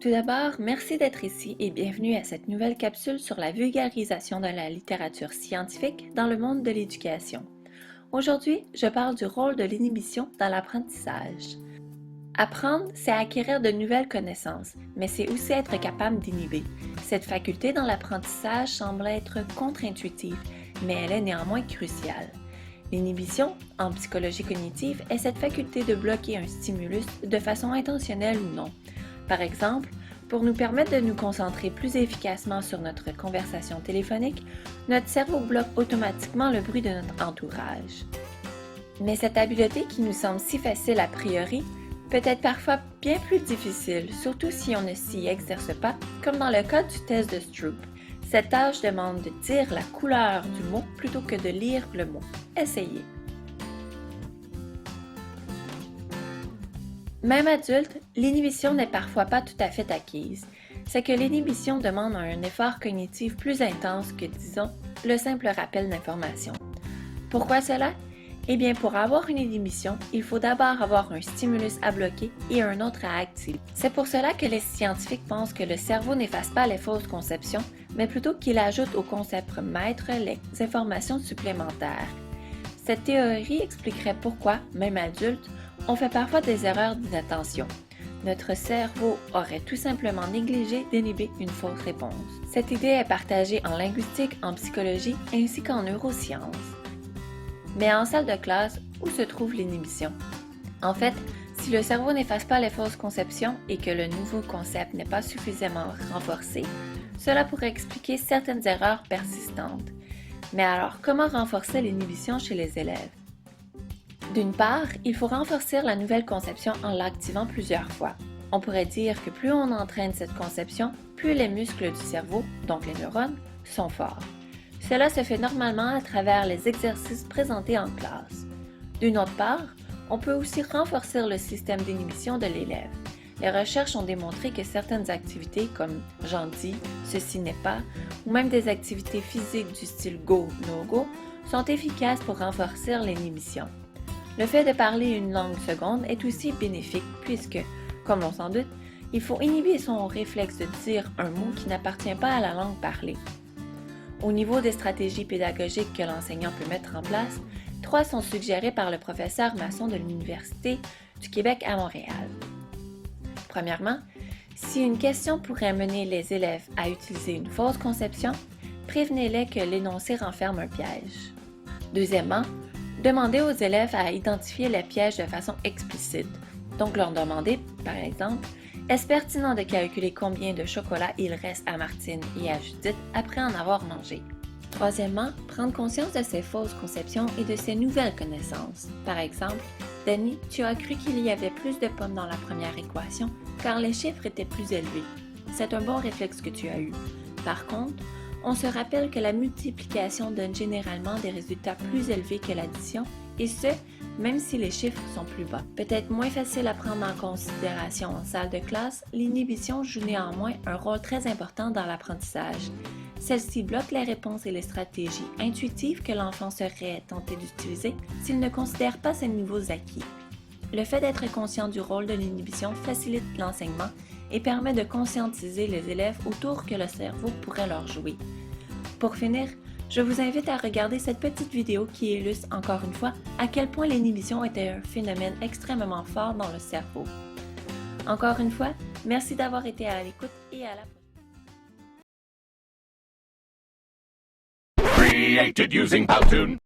Tout d'abord, merci d'être ici et bienvenue à cette nouvelle capsule sur la vulgarisation de la littérature scientifique dans le monde de l'éducation. Aujourd'hui, je parle du rôle de l'inhibition dans l'apprentissage. Apprendre, c'est acquérir de nouvelles connaissances, mais c'est aussi être capable d'inhiber. Cette faculté dans l'apprentissage semble être contre-intuitive, mais elle est néanmoins cruciale. L'inhibition, en psychologie cognitive, est cette faculté de bloquer un stimulus de façon intentionnelle ou non. Par exemple, pour nous permettre de nous concentrer plus efficacement sur notre conversation téléphonique, notre cerveau bloque automatiquement le bruit de notre entourage. Mais cette habileté qui nous semble si facile a priori peut être parfois bien plus difficile, surtout si on ne s'y exerce pas, comme dans le cas du test de Stroop. Cette tâche demande de dire la couleur du mot plutôt que de lire le mot. Essayez. Même adulte, l'inhibition n'est parfois pas tout à fait acquise. C'est que l'inhibition demande un effort cognitif plus intense que, disons, le simple rappel d'informations. Pourquoi cela? Eh bien, pour avoir une inhibition, il faut d'abord avoir un stimulus à bloquer et un autre à activer. C'est pour cela que les scientifiques pensent que le cerveau n'efface pas les fausses conceptions, mais plutôt qu'il ajoute au concept maître les informations supplémentaires. Cette théorie expliquerait pourquoi, même adulte, on fait parfois des erreurs d'inattention. Notre cerveau aurait tout simplement négligé d'inhiber une fausse réponse. Cette idée est partagée en linguistique, en psychologie ainsi qu'en neurosciences. Mais en salle de classe, où se trouve l'inhibition? En fait, si le cerveau n'efface pas les fausses conceptions et que le nouveau concept n'est pas suffisamment renforcé, cela pourrait expliquer certaines erreurs persistantes. Mais alors, comment renforcer l'inhibition chez les élèves? D'une part, il faut renforcer la nouvelle conception en l'activant plusieurs fois. On pourrait dire que plus on entraîne cette conception, plus les muscles du cerveau, donc les neurones, sont forts. Cela se fait normalement à travers les exercices présentés en classe. D'une autre part, on peut aussi renforcer le système d'inhibition de l'élève. Les recherches ont démontré que certaines activités comme « j'en dis »,« ceci n'est pas » ou même des activités physiques du style « go, no go » sont efficaces pour renforcer l'inhibition. Le fait de parler une langue seconde est aussi bénéfique puisque, comme l'on s'en doute, il faut inhiber son réflexe de dire un mot qui n'appartient pas à la langue parlée. Au niveau des stratégies pédagogiques que l'enseignant peut mettre en place, 3 sont suggérées par le professeur Masson de l'Université du Québec à Montréal. Premièrement, si une question pourrait mener les élèves à utiliser une fausse conception, prévenez-les que l'énoncé renferme un piège. Deuxièmement, demandez aux élèves à identifier les pièges de façon explicite. Donc leur demander, par exemple, est-ce pertinent de calculer combien de chocolat il reste à Martine et à Judith après en avoir mangé? Troisièmement, prendre conscience de ses fausses conceptions et de ses nouvelles connaissances. Par exemple, Danny, tu as cru qu'il y avait plus de pommes dans la première équation car les chiffres étaient plus élevés. C'est un bon réflexe que tu as eu. Par contre, on se rappelle que la multiplication donne généralement des résultats plus élevés que l'addition, et ce, même si les chiffres sont plus bas. Peut-être moins facile à prendre en considération en salle de classe, l'inhibition joue néanmoins un rôle très important dans l'apprentissage. Celle-ci bloque les réponses et les stratégies intuitives que l'enfant serait tenté d'utiliser s'il ne considère pas ses nouveaux acquis. Le fait d'être conscient du rôle de l'inhibition facilite l'enseignement et permet de conscientiser les élèves au tour que le cerveau pourrait leur jouer. Pour finir, je vous invite à regarder cette petite vidéo qui illustre encore une fois à quel point l'inhibition était un phénomène extrêmement fort dans le cerveau. Encore une fois, merci d'avoir été à l'écoute et à la prochaine. Created using Powtoon.